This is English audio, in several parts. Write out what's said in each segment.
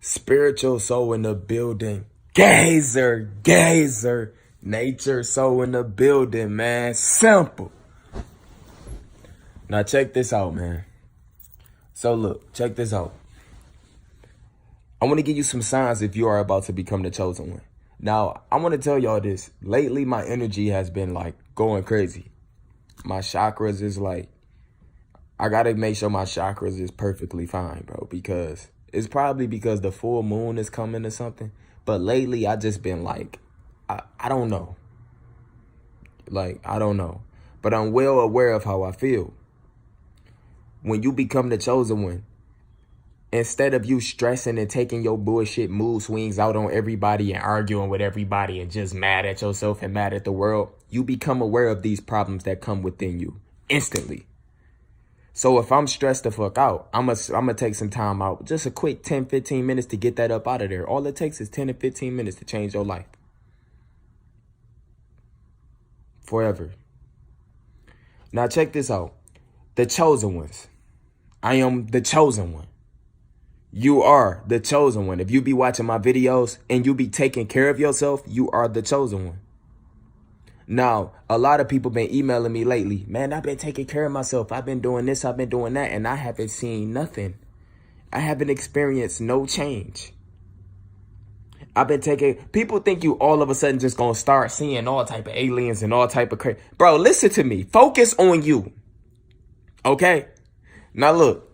Spiritual soul in the building. Gazer, gazer. Nature soul in the building, man. Simple. Now check this out, man. So look, check this out. I want to give you some signs if you are about to become the chosen one. Now, I want to tell y'all this. Lately, my energy has been like going crazy. My chakras is like, I got to make sure my chakras is perfectly fine, bro, because it's probably because the full moon is coming or something. But lately, I just been like, I don't know. Like, I don't know. But I'm well aware of how I feel. When you become the chosen one, instead of you stressing and taking your bullshit mood swings out on everybody and arguing with everybody and just mad at yourself and mad at the world, you become aware of these problems that come within you instantly. So if I'm stressed the fuck out, I'm gonna take some time out, just a quick 10, 15 minutes to get that up out of there. All it takes is 10 to 15 minutes to change your life. Forever. Now check this out. The chosen ones. I am the chosen one. You are the chosen one. If you be watching my videos and you be taking care of yourself, you are the chosen one. Now, a lot of people been emailing me lately. Man, I've been taking care of myself. I've been doing this. I've been doing that. And I haven't seen nothing. I haven't experienced no change. People think you all of a sudden just gonna start seeing all type of aliens and all type of crazy. Bro, listen to me. Focus on you. Okay? Now look.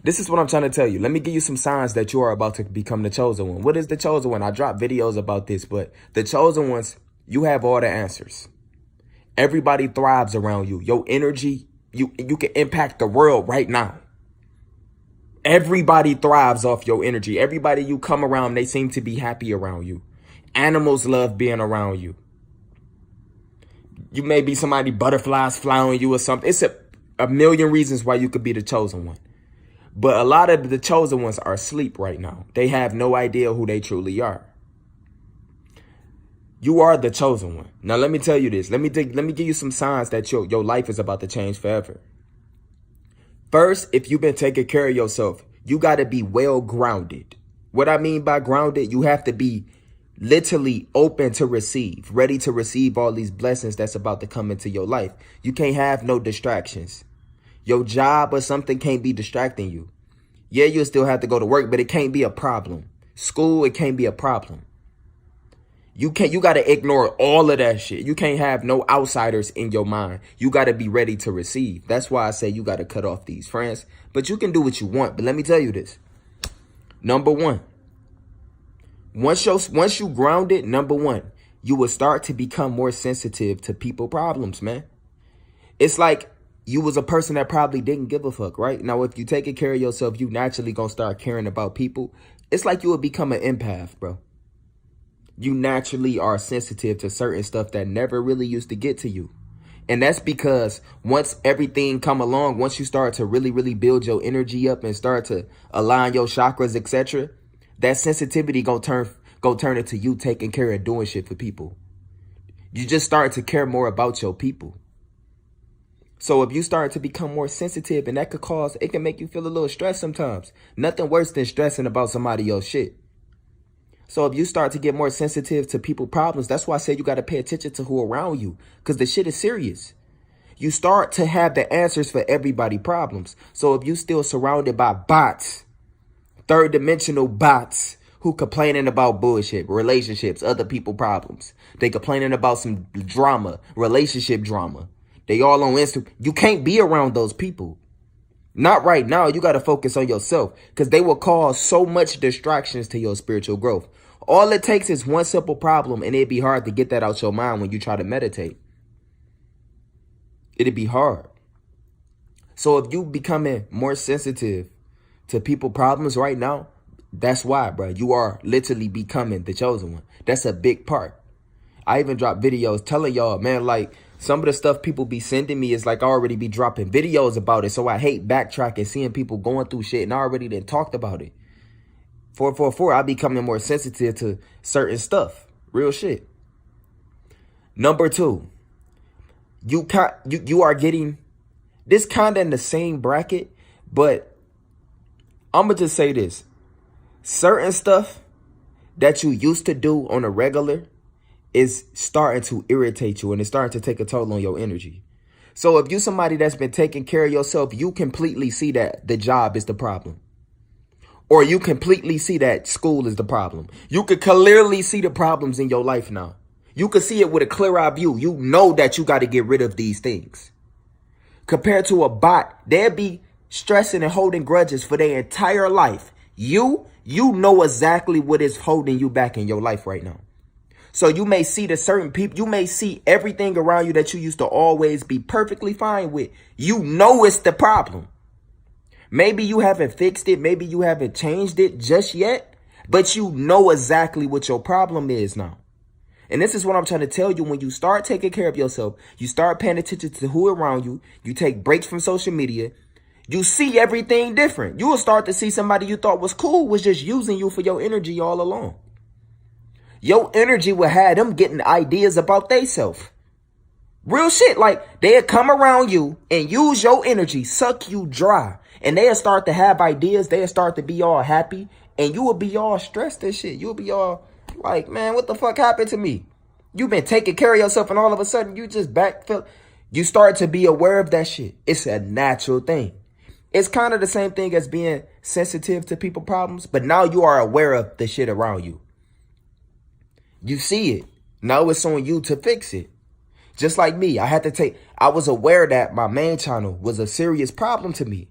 This is what I'm trying to tell you. Let me give you some signs that you are about to become the chosen one. What is the chosen one? I dropped videos about this, but the chosen ones, you have all the answers. Everybody thrives around you. Your energy, you can impact the world right now. Everybody thrives off your energy. Everybody you come around, they seem to be happy around you. Animals love being around you. You may be somebody, butterflies fly on you or something. It's a million reasons why you could be the chosen one. But a lot of the chosen ones are asleep right now. They have no idea who they truly are. You are the chosen one. Now, let me tell you this. Let me give you some signs that your life is about to change forever. First, if you've been taking care of yourself, you got to be well grounded. What I mean by grounded, you have to be literally open to receive, ready to receive all these blessings that's about to come into your life. You can't have no distractions. Your job or something can't be distracting you. Yeah, you'll still have to go to work, but it can't be a problem. School, it can't be a problem. You got to ignore all of that shit. You can't have no outsiders in your mind. You got to be ready to receive. That's why I say you got to cut off these friends. But you can do what you want. But let me tell you this. Number one, once you grounded, number one, you will start to become more sensitive to people problems, man. It's like you was a person that probably didn't give a fuck, right? Now, if you taking care of yourself, you naturally gonna start caring about people. It's like you would become an empath, bro. You naturally are sensitive to certain stuff that never really used to get to you. And that's because once everything come along, once you start to really, really build your energy up and start to align your chakras, etc., that sensitivity go turn into you taking care of doing shit for people. You just start to care more about your people. So if you start to become more sensitive, and it can make you feel a little stressed sometimes. Nothing worse than stressing about somebody else's shit. So if you start to get more sensitive to people problems, that's why I say you got to pay attention to who around you, because the shit is serious. You start to have the answers for everybody problems. So if you still surrounded by bots, third dimensional bots who complaining about bullshit, relationships, other people problems, they complaining about some drama, relationship drama. They all on Instagram. You can't be around those people. Not right now. You got to focus on yourself, because they will cause so much distractions to your spiritual growth. All it takes is one simple problem, and it'd be hard to get that out your mind when you try to meditate. It'd be hard. So if you becoming more sensitive to people problems right now, that's why, bro. You are literally becoming the chosen one. That's a big part. I even dropped videos telling y'all, man, like, some of the stuff people be sending me is like I already be dropping videos about it. So I hate backtracking, seeing people going through shit, and I already done talked about it. 444, I becoming more sensitive to certain stuff. Real shit. Number two, you are getting this kind of in the same bracket, but I'm going to just say this. Certain stuff that you used to do on a regular is starting to irritate you and it's starting to take a toll on your energy. So if you somebody that's been taking care of yourself, you completely see that the job is the problem. Or you completely see that school is the problem. You could clearly see the problems in your life now. You could see it with a clear eye view. You know that you got to get rid of these things. Compared to a bot, they'll be stressing and holding grudges for their entire life. You know exactly what is holding you back in your life right now. So you may see the certain people, you may see everything around you that you used to always be perfectly fine with. You know it's the problem. Maybe you haven't fixed it. Maybe you haven't changed it just yet, but you know exactly what your problem is now. And this is what I'm trying to tell you. When you start taking care of yourself, you start paying attention to who around you, you take breaks from social media, you see everything different. You will start to see somebody you thought was cool was just using you for your energy all along. Your energy will have them getting ideas about themselves. Real shit. Like they'll come around you and use your energy, suck you dry. And they'll start to have ideas. They'll start to be all happy. And you will be all stressed and shit. You'll be all like, man, what the fuck happened to me? You've been taking care of yourself and all of a sudden you just backfill. You start to be aware of that shit. It's a natural thing. It's kind of the same thing as being sensitive to people's problems. But now you are aware of the shit around you. You see it. Now it's on you to fix it. Just like me, I was aware that my main channel was a serious problem to me.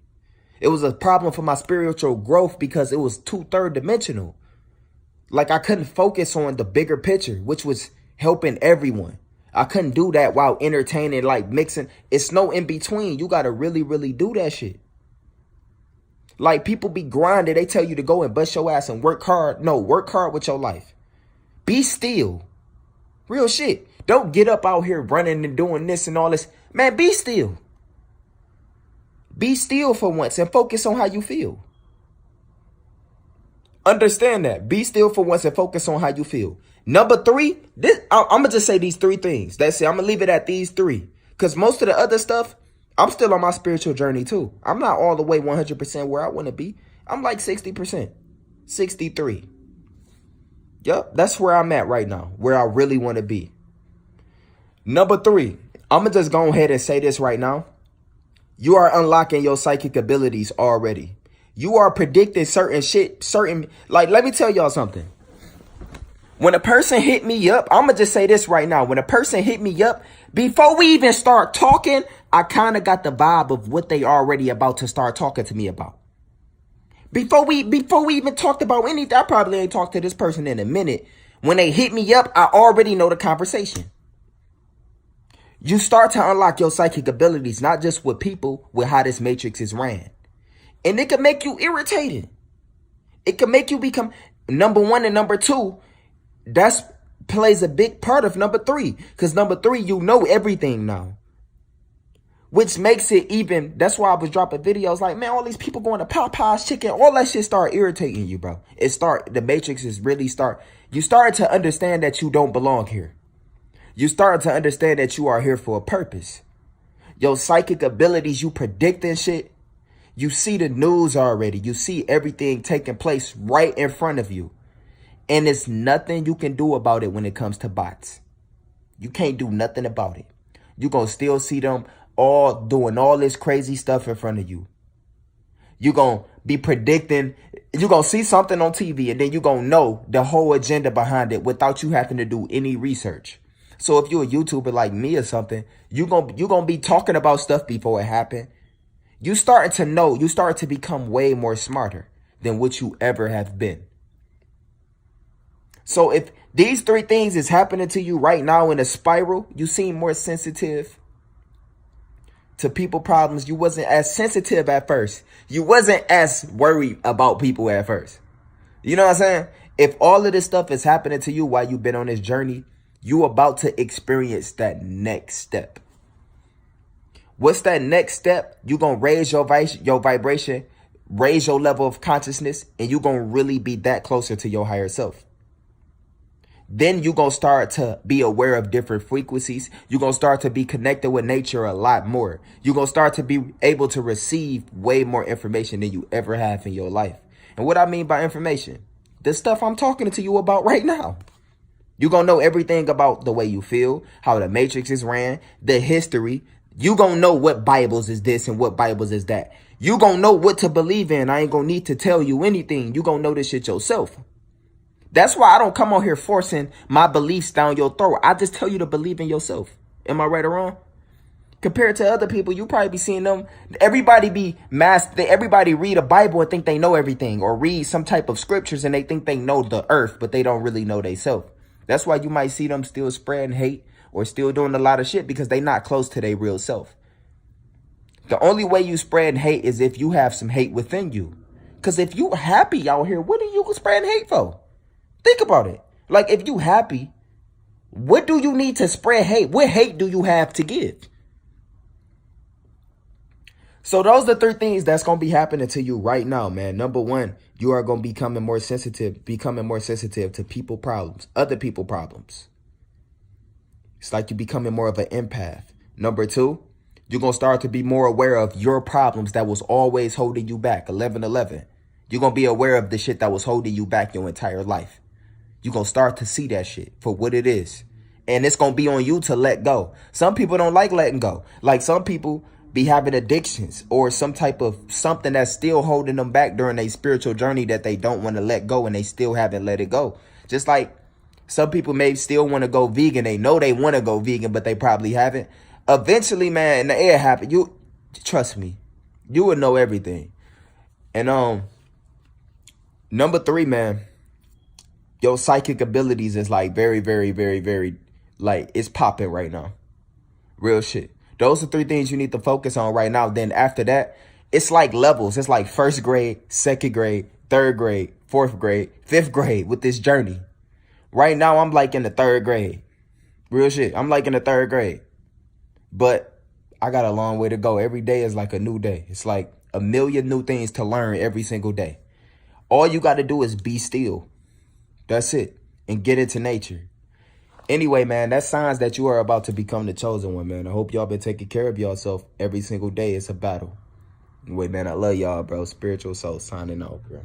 It was a problem for my spiritual growth because it was too third dimensional. Like I couldn't focus on the bigger picture, which was helping everyone. I couldn't do that while entertaining, like mixing. It's no in between. You got to really, really do that shit. Like people be grinding. They tell you to go and bust your ass and work hard. No, work hard with your life. Be still. Real shit. Don't get up out here running and doing this and all this. Man, be still. Be still for once and focus on how you feel. Understand that. Be still for once and focus on how you feel. Number 3, I'm going to just say these 3 things. That's it. I'm going to leave it at these 3. Because most of the other stuff, I'm still on my spiritual journey too. I'm not all the way 100% where I want to be. I'm like 60%, 63. Yep, that's where I'm at right now, where I really want to be. Number 3, I'm going to just go ahead and say this right now. You are unlocking your psychic abilities already. You are predicting certain shit, like, let me tell y'all something. When a person hit me up, I'm going to just say this right now. When a person hit me up, before we even start talking, I kind of got the vibe of what they already about to start talking to me about. Before we even talked about anything, I probably ain't talked to this person in a minute. When they hit me up, I already know the conversation. You start to unlock your psychic abilities, not just with people, with how this matrix is ran. And it can make you irritated. It can make you become number 1 and number 2. That's plays a big part of number 3. Because number 3, you know everything now. Which makes it even, that's why I was dropping videos like, man, all these people going to Popeye's chicken, all that shit start irritating you, bro. The matrix is really you start to understand that you don't belong here. You start to understand that you are here for a purpose. Your psychic abilities, you predicting shit. You see the news already. You see everything taking place right in front of you. And there's nothing you can do about it when it comes to bots. You can't do nothing about it. You're going to still see them all doing all this crazy stuff in front of you. You're going to be predicting. You're going to see something on TV and then you're going to know the whole agenda behind it without you having to do any research. So if you're a YouTuber like me or something, you're going to be talking about stuff before it happened. You starting to know, you start to become way more smarter than what you ever have been. So if these 3 things is happening to you right now in a spiral, you seem more sensitive to people problems. You wasn't as sensitive at first. You wasn't as worried about people at first. You know what I'm saying? If all of this stuff is happening to you while you've been on this journey, you about to experience that next step. What's that next step? You're going to raise your vibration, raise your level of consciousness, and you're going to really be that closer to your higher self. Then you're going to start to be aware of different frequencies. You're going to start to be connected with nature a lot more. You're going to start to be able to receive way more information than you ever have in your life. And what I mean by information, the stuff I'm talking to you about right now. You're going to know everything about the way you feel, how the matrix is ran, the history. You're going to know what Bibles is this and what Bibles is that. You're going to know what to believe in. I ain't going to need to tell you anything. You're going to know this shit yourself. That's why I don't come on here forcing my beliefs down your throat. I just tell you to believe in yourself. Am I right or wrong? Compared to other people, you probably be seeing them. Everybody be masked. Everybody read a Bible and think they know everything, or read some type of scriptures and they think they know the earth, but they don't really know themselves. That's why you might see them still spreading hate or still doing a lot of shit, because they not close to their real self. The only way you spread hate is if you have some hate within you. Because if you happy out here, what are you spreading hate for? Think about it. Like, if you happy, what do you need to spread hate? What hate do you have to give? So those are the 3 things that's going to be happening to you right now, man. Number 1, you are going to be becoming more sensitive to people problems, other people problems. It's like you're becoming more of an empath. Number 2, you're going to start to be more aware of your problems that was always holding you back. 11-11. You're going to be aware of the shit that was holding you back your entire life. You're going to start to see that shit for what it is. And it's going to be on you to let go. Some people don't like letting go. Like, some people be having addictions or some type of something that's still holding them back during a spiritual journey that they don't want to let go, and they still haven't let it go. Just like some people may still want to go vegan. They know they want to go vegan, but they probably haven't. Eventually, man, the air happened. You trust me, you would know everything. And number 3, man, your psychic abilities is like very, very, very, very, like, it's popping right now. Real shit. Those are 3 things you need to focus on right now. Then after that, it's like levels. It's like 1st grade, 2nd grade, 3rd grade, 4th grade, 5th grade with this journey. Right now, I'm like in the 3rd grade. Real shit. I'm like in the 3rd grade. But I got a long way to go. Every day is like a new day. It's like a million new things to learn every single day. All you got to do is be still. That's it. And get into nature. Anyway, man, that's signs that you are about to become the chosen one, man. I hope y'all been taking care of yourself every single day. It's a battle. Anyway, man, I love y'all, bro. Spiritual Soul signing out, bro.